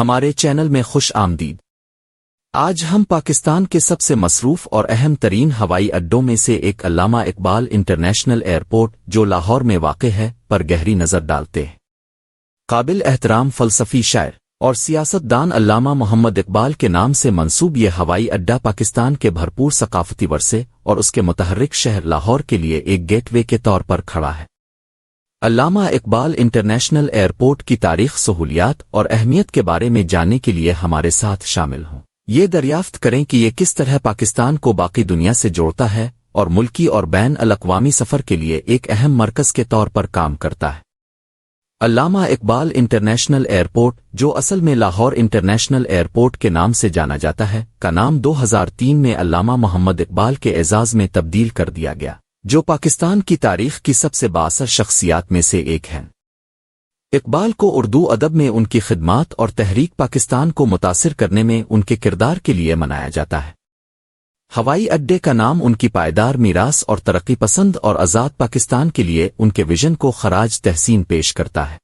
ہمارے چینل میں خوش آمدید۔ آج ہم پاکستان کے سب سے مصروف اور اہم ترین ہوائی اڈوں میں سے ایک علامہ اقبال انٹرنیشنل ایئرپورٹ جو لاہور میں واقع ہے پر گہری نظر ڈالتے ہیں۔ قابل احترام فلسفی شاعر اور سیاست دان علامہ محمد اقبال کے نام سے منسوب یہ ہوائی اڈہ پاکستان کے بھرپور ثقافتی ورثے اور اس کے متحرک شہر لاہور کے لیے ایک گیٹ وے کے طور پر کھڑا ہے۔ علامہ اقبال انٹرنیشنل ایئرپورٹ کی تاریخ، سہولیات اور اہمیت کے بارے میں جاننے کے لیے ہمارے ساتھ شامل ہوں۔ یہ دریافت کریں کہ یہ کس طرح پاکستان کو باقی دنیا سے جوڑتا ہے اور ملکی اور بین الاقوامی سفر کے لیے ایک اہم مرکز کے طور پر کام کرتا ہے۔ علامہ اقبال انٹرنیشنل ایئرپورٹ، جو اصل میں لاہور انٹرنیشنل ایئرپورٹ کے نام سے جانا جاتا ہے، کا نام 2003 میں علامہ محمد اقبال کے اعزاز میں تبدیل کر دیا گیا، جو پاکستان کی تاریخ کی سب سے بااثر شخصیات میں سے ایک ہیں۔ اقبال کو اردو ادب میں ان کی خدمات اور تحریک پاکستان کو متاثر کرنے میں ان کے کردار کے لیے منایا جاتا ہے۔ ہوائی اڈے کا نام ان کی پائیدار میراث اور ترقی پسند اور آزاد پاکستان کے لیے ان کے ویژن کو خراج تحسین پیش کرتا ہے۔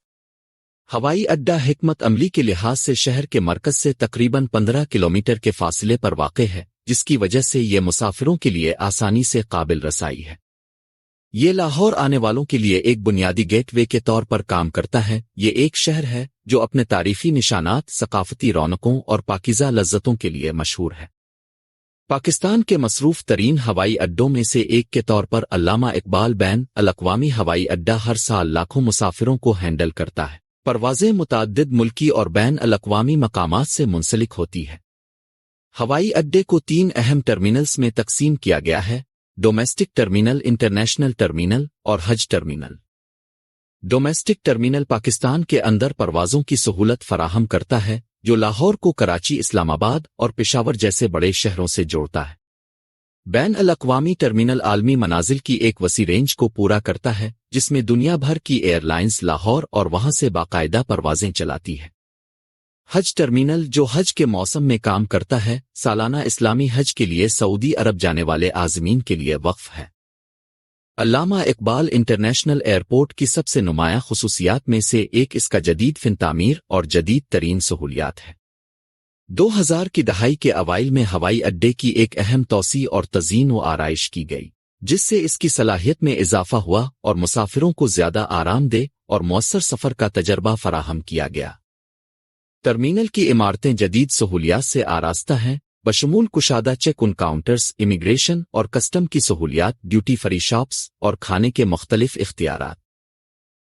ہوائی اڈہ حکمت عملی کے لحاظ سے شہر کے مرکز سے تقریباً 15 کلومیٹر کے فاصلے پر واقع ہے، جس کی وجہ سے یہ مسافروں کے لیے آسانی سے قابل رسائی ہے۔ یہ لاہور آنے والوں کے لیے ایک بنیادی گیٹ وے کے طور پر کام کرتا ہے۔ یہ ایک شہر ہے جو اپنے تاریخی نشانات، ثقافتی رونقوں اور پاکیزہ لذتوں کے لیے مشہور ہے۔ پاکستان کے مصروف ترین ہوائی اڈوں میں سے ایک کے طور پر علامہ اقبال بین الاقوامی ہوائی اڈہ ہر سال لاکھوں مسافروں کو ہینڈل کرتا ہے۔ پروازیں متعدد ملکی اور بین الاقوامی مقامات سے منسلک ہوتی ہے۔ ہوائی اڈے کو 3 اہم ٹرمینلز میں تقسیم کیا گیا ہے: ڈومیسٹک ٹرمینل، انٹرنیشنل ٹرمینل اور حج ٹرمینل۔ ڈومیسٹک ٹرمینل پاکستان کے اندر پروازوں کی سہولت فراہم کرتا ہے، جو لاہور کو کراچی، اسلام آباد اور پشاور جیسے بڑے شہروں سے جوڑتا ہے۔ بین الاقوامی ٹرمینل عالمی منازل کی ایک وسیع رینج کو پورا کرتا ہے، جس میں دنیا بھر کی ایئر لائنز لاہور اور وہاں سے باقاعدہ پروازیں چلاتی ہے۔ حج ٹرمینل، جو حج کے موسم میں کام کرتا ہے، سالانہ اسلامی حج کے لیے سعودی عرب جانے والے عازمین کے لیے وقف ہے۔ علامہ اقبال انٹرنیشنل ایئرپورٹ کی سب سے نمایاں خصوصیات میں سے ایک اس کا جدید فن تعمیر اور جدید ترین سہولیات ہے۔ 2000 کی دہائی کے اوائل میں ہوائی اڈے کی ایک اہم توسیع اور تزئین و آرائش کی گئی، جس سے اس کی صلاحیت میں اضافہ ہوا اور مسافروں کو زیادہ آرام دہ اور مؤثر سفر کا تجربہ فراہم کیا گیا۔ ٹرمینل کی عمارتیں جدید سہولیات سے آراستہ ہیں، بشمول کشادہ چیک ان کاؤنٹرز، امیگریشن اور کسٹم کی سہولیات، ڈیوٹی فری شاپس اور کھانے کے مختلف اختیارات۔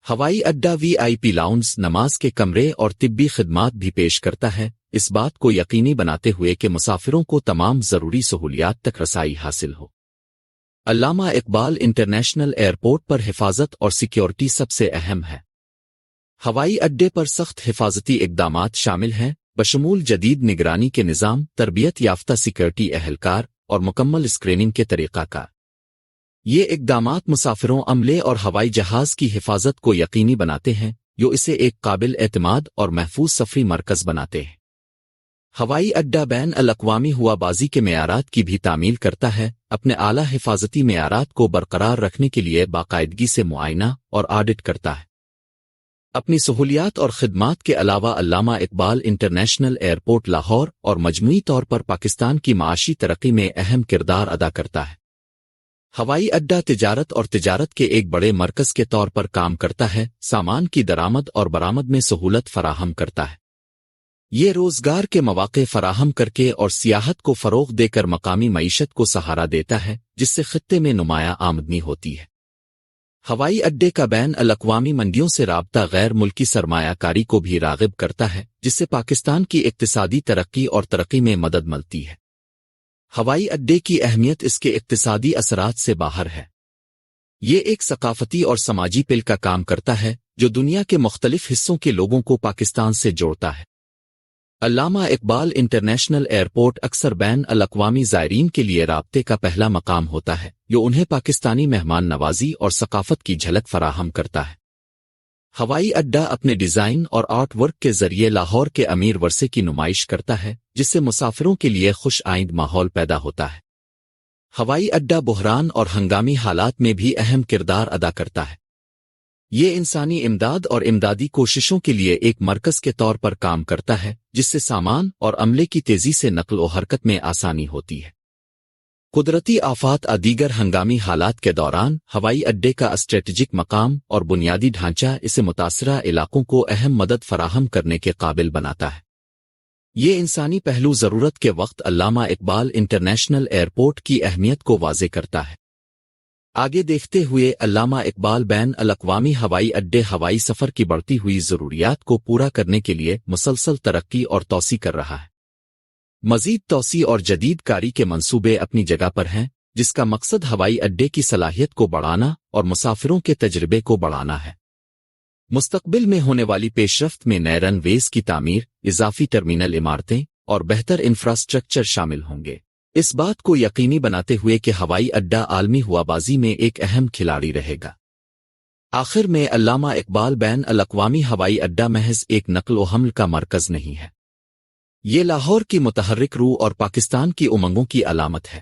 ہوائی اڈہ VIP لاؤنج، نماز کے کمرے اور طبی خدمات بھی پیش کرتا ہے، اس بات کو یقینی بناتے ہوئے کہ مسافروں کو تمام ضروری سہولیات تک رسائی حاصل ہو۔ علامہ اقبال انٹرنیشنل ایئرپورٹ پر حفاظت اور سیکیورٹی سب سے اہم ہے۔ ہوائی اڈے پر سخت حفاظتی اقدامات شامل ہیں، بشمول جدید نگرانی کے نظام، تربیت یافتہ سیکیورٹی اہلکار اور مکمل اسکریننگ کے طریقہ کار۔ یہ اقدامات مسافروں، عملے اور ہوائی جہاز کی حفاظت کو یقینی بناتے ہیں، جو اسے ایک قابل اعتماد اور محفوظ سفری مرکز بناتے ہیں۔ ہوائی اڈہ بین الاقوامی ہوا بازی کے معیارات کی بھی تعمیل کرتا ہے، اپنے اعلیٰ حفاظتی معیارات کو برقرار رکھنے کے لیے باقاعدگی سے معائنہ اور آڈٹ کرتا ہے۔ اپنی سہولیات اور خدمات کے علاوہ علامہ اقبال انٹرنیشنل ایئرپورٹ لاہور اور مجموعی طور پر پاکستان کی معاشی ترقی میں اہم کردار ادا کرتا ہے۔ ہوائی اڈہ تجارت کے ایک بڑے مرکز کے طور پر کام کرتا ہے، سامان کی درآمد اور برآمد میں سہولت فراہم کرتا ہے۔ یہ روزگار کے مواقع فراہم کر کے اور سیاحت کو فروغ دے کر مقامی معیشت کو سہارا دیتا ہے، جس سے خطے میں نمایاں آمدنی ہوتی ہے۔ ہوائی اڈے کا بین الاقوامی منڈیوں سے رابطہ غیر ملکی سرمایہ کاری کو بھی راغب کرتا ہے، جس سے پاکستان کی اقتصادی ترقی اور ترقی میں مدد ملتی ہے۔ ہوائی اڈے کی اہمیت اس کے اقتصادی اثرات سے باہر ہے۔ یہ ایک ثقافتی اور سماجی پل کا کام کرتا ہے، جو دنیا کے مختلف حصوں کے لوگوں کو پاکستان سے جوڑتا ہے۔ علامہ اقبال انٹرنیشنل ایئرپورٹ اکثر بین الاقوامی زائرین کے لیے رابطے کا پہلا مقام ہوتا ہے، جو انہیں پاکستانی مہمان نوازی اور ثقافت کی جھلک فراہم کرتا ہے۔ ہوائی اڈہ اپنے ڈیزائن اور آرٹ ورک کے ذریعے لاہور کے امیر ورثے کی نمائش کرتا ہے، جس سے مسافروں کے لیے خوش آئند ماحول پیدا ہوتا ہے۔ ہوائی اڈہ بحران اور ہنگامی حالات میں بھی اہم کردار ادا کرتا ہے۔ یہ انسانی امداد اور امدادی کوششوں کے لیے ایک مرکز کے طور پر کام کرتا ہے جس سے سامان اور عملے کی تیزی سے نقل و حرکت میں آسانی ہوتی ہے۔ قدرتی آفات اور دیگر ہنگامی حالات کے دوران ہوائی اڈے کا اسٹریٹجک مقام اور بنیادی ڈھانچہ اسے متاثرہ علاقوں کو اہم مدد فراہم کرنے کے قابل بناتا ہے۔ یہ انسانی پہلو ضرورت کے وقت علامہ اقبال انٹرنیشنل ایئرپورٹ کی اہمیت کو واضح کرتا ہے۔ آگے دیکھتے ہوئے علامہ اقبال بین الاقوامی ہوائی اڈے ہوائی سفر کی بڑھتی ہوئی ضروریات کو پورا کرنے کے لیے مسلسل ترقی اور توسیع کر رہا ہے۔ مزید توسیع اور جدید کاری کے منصوبے اپنی جگہ پر ہیں، جس کا مقصد ہوائی اڈے کی صلاحیت کو بڑھانا اور مسافروں کے تجربے کو بڑھانا ہے۔ مستقبل میں ہونے والی پیش رفت میں نئے رن ویز کی تعمیر، اضافی ٹرمینل عمارتیں اور بہتر انفراسٹرکچر شامل ہوں گے، اس بات کو یقینی بناتے ہوئے کہ ہوائی اڈہ عالمی ہوابازی میں ایک اہم کھلاڑی رہے گا۔ آخر میں علامہ اقبال بین الاقوامی ہوائی اڈہ محض ایک نقل و حمل کا مرکز نہیں ہے، یہ لاہور کی متحرک روح اور پاکستان کی امنگوں کی علامت ہے۔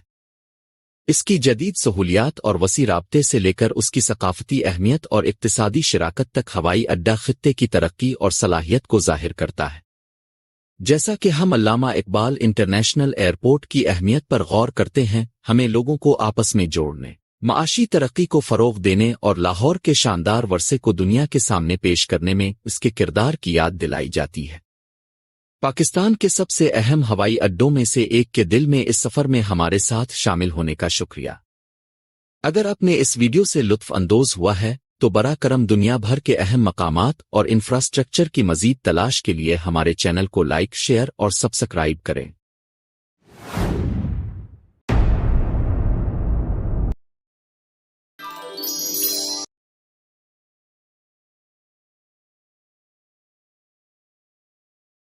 اس کی جدید سہولیات اور وسیع رابطے سے لے کر اس کی ثقافتی اہمیت اور اقتصادی شراکت تک ہوائی اڈہ خطے کی ترقی اور صلاحیت کو ظاہر کرتا ہے۔ جیسا کہ ہم علامہ اقبال انٹرنیشنل ایئرپورٹ کی اہمیت پر غور کرتے ہیں، ہمیں لوگوں کو آپس میں جوڑنے، معاشی ترقی کو فروغ دینے اور لاہور کے شاندار ورثے کو دنیا کے سامنے پیش کرنے میں اس کے کردار کی یاد دلائی جاتی ہے۔ پاکستان کے سب سے اہم ہوائی اڈوں میں سے ایک کے دل میں اس سفر میں ہمارے ساتھ شامل ہونے کا شکریہ۔ اگر آپ نے اس ویڈیو سے لطف اندوز ہوا ہے تو براہ کرم دنیا بھر کے اہم مقامات اور انفراسٹرکچر کی مزید تلاش کے لیے ہمارے چینل کو لائک، شیئر اور سبسکرائب کریں۔